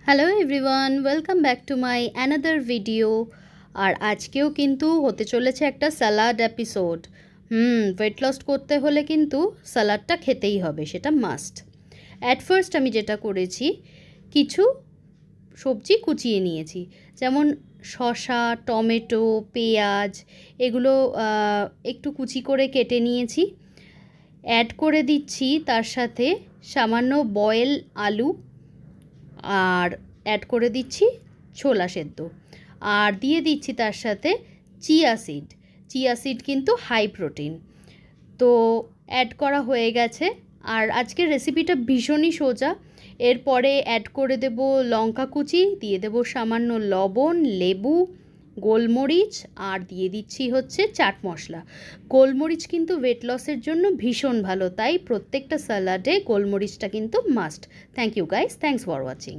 Hello everyone, welcome back to my another video. আর আজকেও কিন্তু হতে চলেছে একটা স্যালাড এপিসোড। ওয়েট লস করতে হলে কিন্তু স্যালাডটা খেতেই হবে, সেটা মাস্ট। অ্যাট ফার্স্ট আমি যেটা করেছি, কিছু সবজি কুচিয়ে নিয়েছি, যেমন শসা, টমেটো, পেঁয়াজ, এগুলো একটু কুচি করে কেটে নিয়েছি। অ্যাড করে দিচ্ছি তার সাথে সামান্য বয়েল আলু, আর অ্যাড করে দিচ্ছি ছোলা সেদ্ধ, আর দিয়ে দিচ্ছি তার সাথে চিয়া সিড কিন্তু হাই প্রোটিন। তো অ্যাড করা হয়ে গেছে। আর আজকের রেসিপিটা ভীষণই সোজা। এরপরে অ্যাড করে দেব লঙ্কা কুচি, দিয়ে দেব সামান্য লবণ, লেবু, গোলমরিচ, আর দিয়ে দিচ্ছি হচ্ছে চাট মশলা। গোলমরিচ কিন্তু ওয়েট লসের জন্য ভীষণ ভালো, তাই প্রত্যেকটা স্যালাডে গোলমরিচটা কিন্তু must. Thank you guys, thanks for watching.